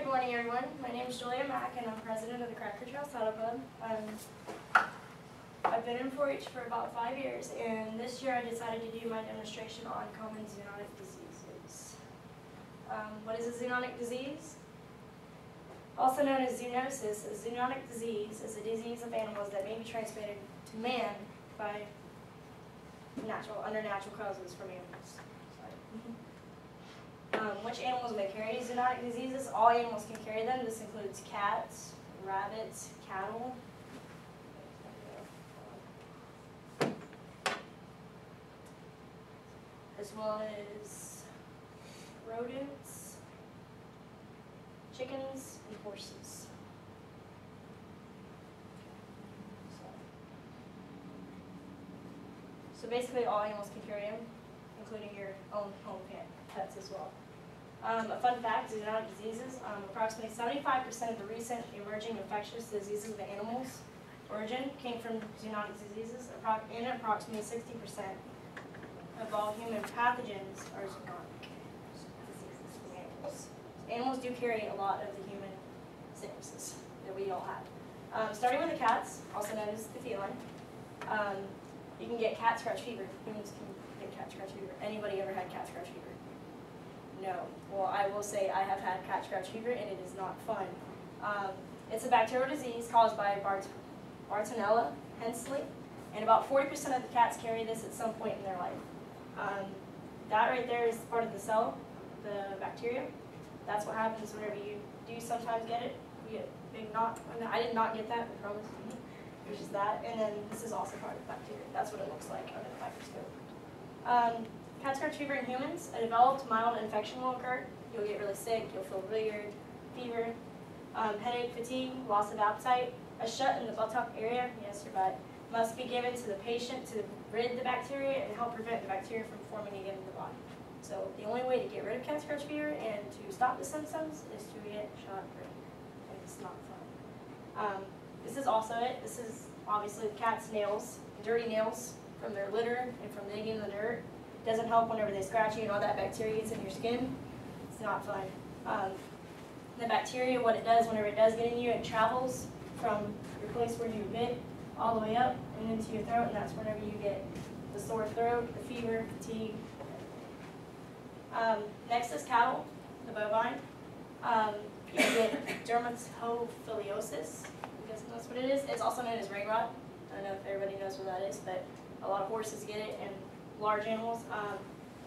Good morning, everyone. My name is Mack, and I'm president of the Cracker Trail Saddle Club. I've been in 4-H for about 5 years, and this year I decided to do my demonstration on common zoonotic diseases. What is a zoonotic disease? Also known as zoonosis, a zoonotic disease is a disease of animals that may be transmitted to man by under natural causes from animals. Which animals may carry zoonotic diseases? All animals can carry them. This includes cats, rabbits, cattle, as well as rodents, chickens, and horses. So basically all animals can carry them, including your own home pets as well. A fun fact, zoonotic diseases, approximately 75% of the recent emerging infectious diseases of animals' origin came from zoonotic diseases, and approximately 60% of all human pathogens are zoonotic diseases from animals. Animals do carry a lot of the human sicknesses that we all have. Starting with the cats, also known as the feline, you can get cat scratch fever. Humans can get cat scratch fever. Anybody ever had cat scratch fever? No. Well, I will say I have had cat scratch fever, and it is not fun. It's a bacterial disease caused by Bartonella henselae, and about 40% of the cats carry this at some point in their life. That right there is part of the cell, the bacteria. That's what happens whenever you do sometimes get it. You get a big knot. I did not get that, I promise. It was just that. And then this is also part of the bacteria. That's what it looks like under the microscope. Cat scratch fever in humans, a developed mild infection will occur. You'll get really sick, you'll feel weird, fever, headache, fatigue, loss of appetite. A shut in the buttock area, yes, your butt, must be given to the patient to rid the bacteria and help prevent the bacteria from forming again in the body. So the only way to get rid of cat scratch fever and to stop the symptoms is to get shot rid. And it's not fun. This is also it. This is obviously the cat's nails, dirty nails from their litter and from digging in the dirt. Doesn't help whenever they scratch you and all that bacteria gets in your skin. It's not fun. The bacteria, what it does whenever it does get in you, it travels from your place where you bit all the way up and into your throat, and that's whenever you get the sore throat, the fever, fatigue. Next is cattle, the bovine. You get dermatophiliosis. I'm guessing that's what it is. It's also known as ring rot. I don't know if everybody knows what that is, but a lot of horses get it and large animals.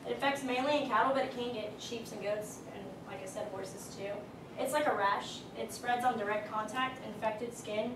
It affects mainly in cattle, but it can get sheep and goats, and like I said, horses too. It's like a rash. It spreads on direct contact, infected skin.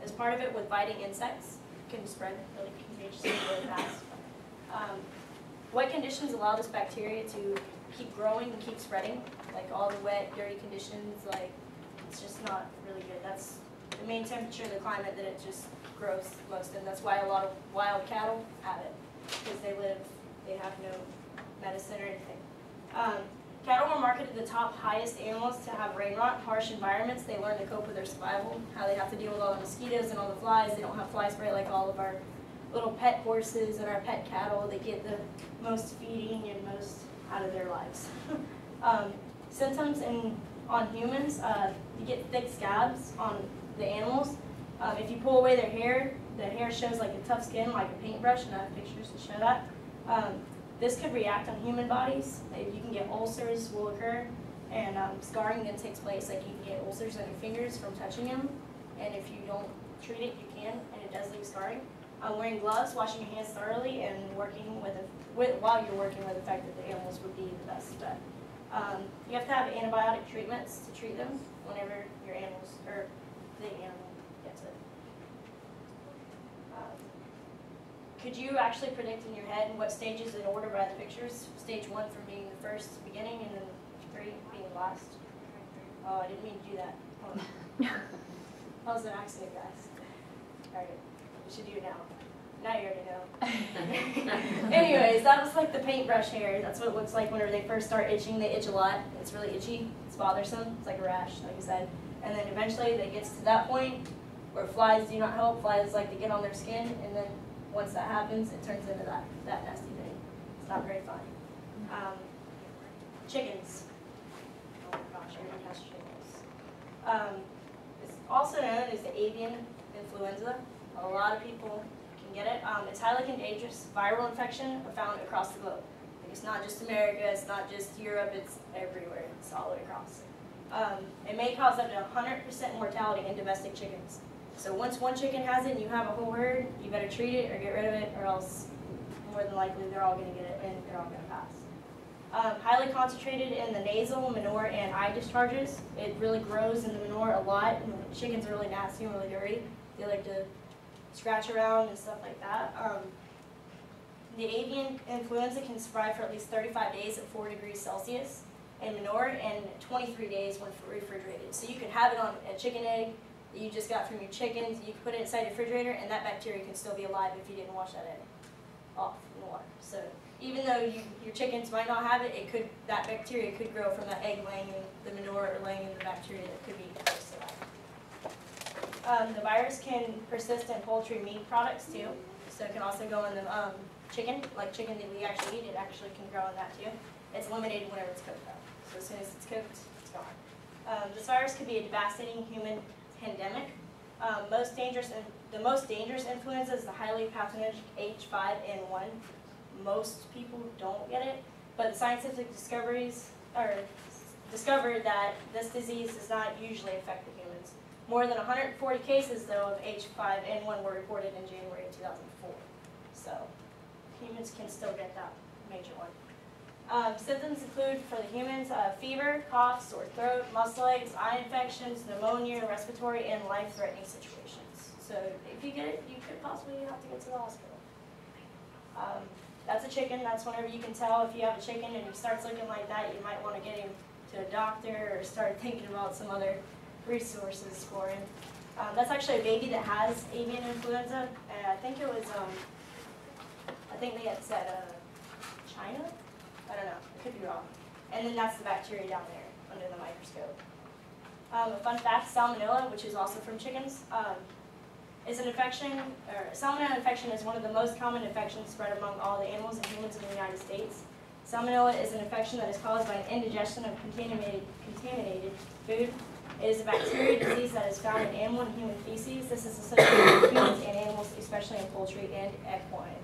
As part of it with biting insects, it can spread really contagiously really fast. Wet conditions allow this bacteria to keep growing and keep spreading. Like all the wet, dirty conditions, like it's just not really good. That's the main temperature of the climate that it just grows most in. That's why a lot of wild cattle have it, because they have no medicine or anything. Cattle were marketed the top highest animals to have rain rot, harsh environments. They learn to cope with their survival, how they have to deal with all the mosquitoes and all the flies. They don't have fly spray like all of our little pet horses and our pet cattle. They get the most feeding and most out of their lives. Symptoms on humans, you get thick scabs on the animals. If you pull away their hair, the hair shows like a tough skin, like a paintbrush, and I have pictures to show that. This could react on human bodies. You can get ulcers will occur, and scarring then takes place. Like you can get ulcers on your fingers from touching them, and if you don't treat it, you can, and it does leave scarring. Wearing gloves, washing your hands thoroughly, and working while you're working with affected animals would be the best bet. You have to have antibiotic treatments to treat them whenever your animals or the animal gets it. Could you actually predict in your head what stages in order by the pictures? Stage 1 from being the first beginning, and then 3 being last. Oh, I didn't mean to do that. That was an accident, guys. All right, we should do it now. Now you already know. Anyways, that was like the paintbrush hair. That's what it looks like whenever they first start itching. They itch a lot. It's really itchy. It's bothersome. It's like a rash, like I said. And then eventually it gets to that point where flies do not help. Flies like to get on their skin, and then once that happens, it turns into that nasty thing. It's not very fun. Chickens. Oh my gosh, everybody has hatch chickens. It's also known as the avian influenza. A lot of people can get it. It's highly contagious viral infection found across the globe. It's not just America, it's not just Europe, it's everywhere. It's all the way across. It may cause up to 100% mortality in domestic chickens. So once one chicken has it and you have a whole herd, you better treat it or get rid of it, or else more than likely they're all going to get it and they're all going to pass. Highly concentrated in the nasal, manure, and eye discharges. It really grows in the manure a lot. And chickens are really nasty and really dirty. They like to scratch around and stuff like that. The avian influenza can survive for at least 35 days at 4 degrees Celsius in manure and 23 days when refrigerated. So you can have it on a chicken egg that you just got from your chickens. You can put it inside your refrigerator, and that bacteria can still be alive if you didn't wash that egg off in the water. So even though your chickens might not have it, that bacteria could grow from that egg laying in the manure or laying in the bacteria that could be exposed to that. The virus can persist in poultry meat products too. So it can also go in the chicken, like chicken that we actually eat, it actually can grow in that too. It's eliminated whenever it's cooked though. So as soon as it's cooked, it's gone. This virus could be a devastating human pandemic. The most dangerous influenza is the highly pathogenic H5N1. Most people don't get it, but the scientific discovered that this disease does not usually affect the humans. More than 140 cases, though, of H5N1 were reported in January 2004. So humans can still get that major one. Symptoms include, for the humans, fever, cough, sore throat, muscle aches, eye infections, pneumonia, respiratory, and life-threatening situations. So if you get it, you could possibly have to get to the hospital. That's a chicken. That's whenever you can tell if you have a chicken and he starts looking like that, you might want to get him to a doctor or start thinking about some other resources for him. That's actually a baby that has avian influenza, and I think it was, I think they had said China? I don't know, I could be wrong. And then that's the bacteria down there under the microscope. A fun fact, salmonella, which is also from chickens, is an infection, or salmonella infection is one of the most common infections spread among all the animals and humans in the United States. Salmonella is an infection that is caused by an indigestion of contaminated food. It is a bacterial disease that is found in animal and human feces. This is associated with humans and animals, especially in poultry and equine.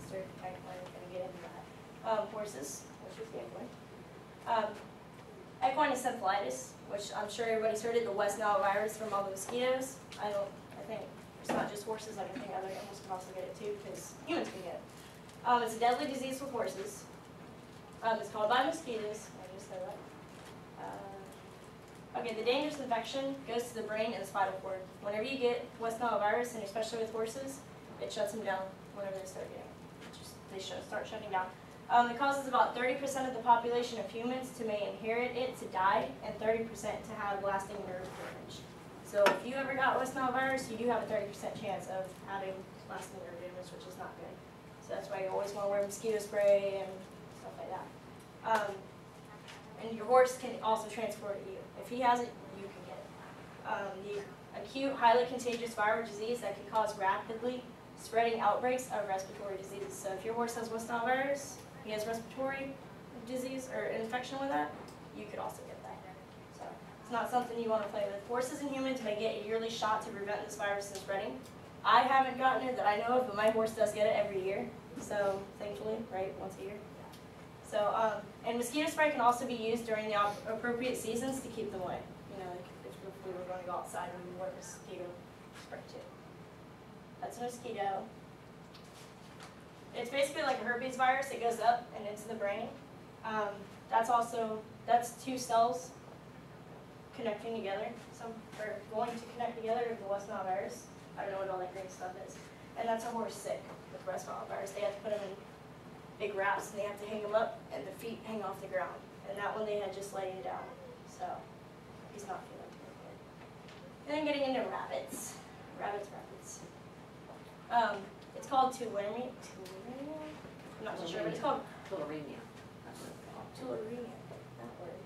Mr. Equine is going to get into that. Horses, which is the equine. Equine encephalitis, which I'm sure everybody's heard it, the West Nile virus from all the mosquitoes. I think it's not just horses, I think other animals can also get it too, because humans can get it. It's a deadly disease with horses. It's called by mosquitoes. I just said that. Okay, the dangerous infection goes to the brain and the spinal cord. Whenever you get West Nile virus, and especially with horses, it shuts them down whenever they start getting it. Start shutting down. It causes about 30% of the population of humans to may inherit it to die, and 30% to have lasting nerve damage. So if you ever got West Nile virus, you do have a 30% chance of having lasting nerve damage, which is not good. So that's why you always want to wear mosquito spray and stuff like that. And your horse can also transport it to you. If he has it, you can get it. The acute, highly contagious viral disease that can cause rapidly spreading outbreaks of respiratory diseases. So if your horse has West Nile virus, he has respiratory disease or infection with that, you could also get that. So it's not something you want to play with. Horses and humans may get a yearly shot to prevent this virus from spreading. I haven't gotten it that I know of, but my horse does get it every year. So thankfully, right, once a year. So, and mosquito spray can also be used during the appropriate seasons to keep them away. You know, like if we were going to go outside, we would wear mosquito spray too. That's a mosquito. It's basically like a herpes virus. It goes up and into the brain. That's two cells connecting together, or going to connect together with the West Nile virus. I don't know what all that green stuff is. And that's a horse sick with West Nile virus. They have to put them in big wraps and they have to hang them up, and the feet hang off the ground. And that one they had just laying down. So he's not feeling too good. And then getting into rabbits. Rabbits. It's called tularemia. I'm not too sure, but it's called tularemia. Tularemia. That word.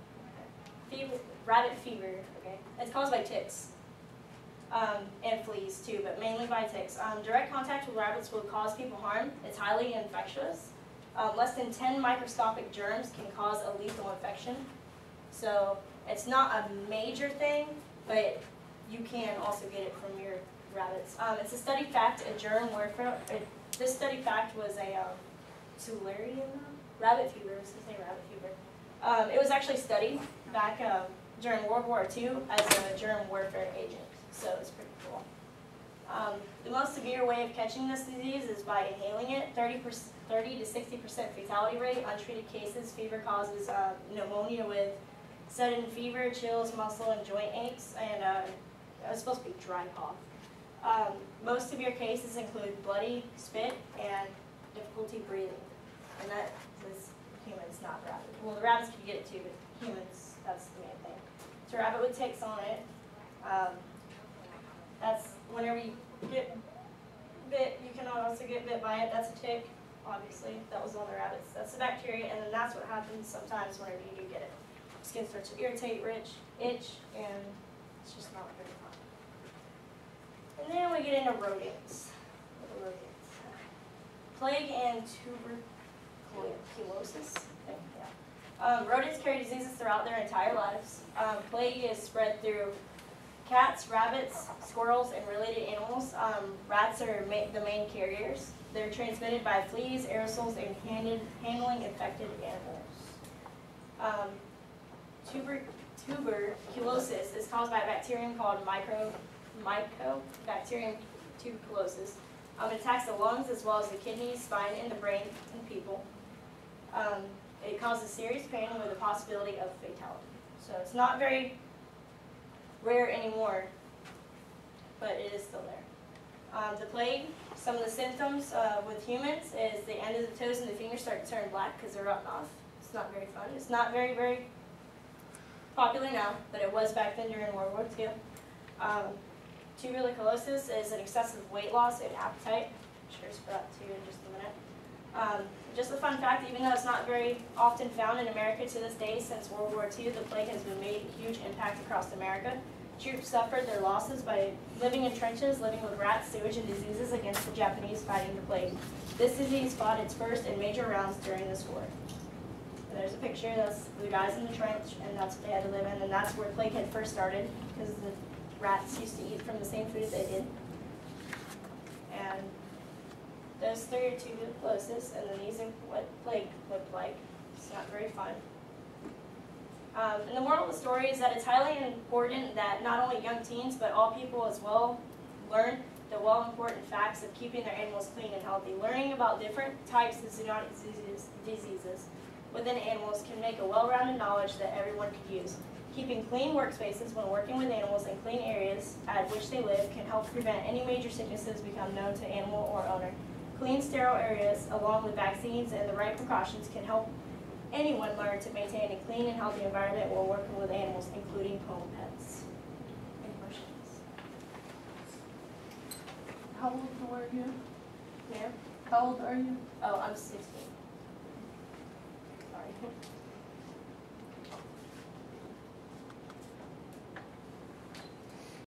Okay. Fever, rabbit fever. Okay. It's caused by ticks. And fleas too, but mainly by ticks. Direct contact with rabbits will cause people harm. It's highly infectious. Less than 10 microscopic germs can cause a lethal infection. So it's not a major thing, but you can also get it from your rabbits. It's a study fact, a germ warfare. This study fact was a Tularian rabbit fever. I was going to say rabbit fever. It was actually studied back during World War II as a germ warfare agent. So it's pretty cool. The most severe way of catching this disease is by inhaling it. 30 to 60% fatality rate. Untreated cases, fever causes pneumonia with sudden fever, chills, muscle and joint aches, and it was supposed to be dry cough. Most severe cases include bloody spit and difficulty breathing, and that is humans, not rabbits. Well, the rabbits can get it too, but humans, that's the main thing. So a rabbit with ticks on it. That's whenever you get bit, you can also get bit by it. That's a tick, obviously. That was on the rabbits. That's the bacteria, and then that's what happens sometimes whenever you do get it. Skin starts to irritate, itch, and it's just not very fun. And then we get into rodents. Plague and tuberculosis. Yeah. Rodents carry diseases throughout their entire lives. Plague is spread through cats, rabbits, squirrels, and related animals. Rats are the main carriers. They're transmitted by fleas, aerosols, and handling infected animals. Tuberculosis is caused by a bacterium called Mycobacterium tuberculosis. It attacks the lungs as well as the kidneys, spine, and the brain in people. It causes serious pain with the possibility of fatality. So it's not very rare anymore, but it is still there. The plague, some of the symptoms with humans is the end of the toes and the fingers start to turn black because they're rotten off. It's not very fun. It's not very, very popular now, but it was back then during World War II. Tuberculosis is an excessive weight loss and appetite. I'm sure it's for that too in just a minute. Just a fun fact, even though it's not very often found in America to this day, since World War II, the plague has been made a huge impact across America. Troops suffered their losses by living in trenches, living with rats, sewage, and diseases against the Japanese fighting the plague. This disease fought its first and major rounds during this war. And there's a picture, that's the guys in the trench, and that's what they had to live in, and that's where plague had first started, because the rats used to eat from the same food they did. And those three are tuberculosis, and then these are what plague looked like. It's not very fun. And the moral of the story is that it's highly important that not only young teens, but all people as well learn the well-important facts of keeping their animals clean and healthy. Learning about different types of zoonotic diseases within animals can make a well-rounded knowledge that everyone could use. Keeping clean workspaces when working with animals and clean areas at which they live can help prevent any major sicknesses become known to animal or owner. Clean, sterile areas, along with vaccines and the right precautions, can help anyone learn to maintain a clean and healthy environment while working with animals, including home pets. Any questions? How old are you? Ma'am? How old are you? Oh, I'm 16. Sorry.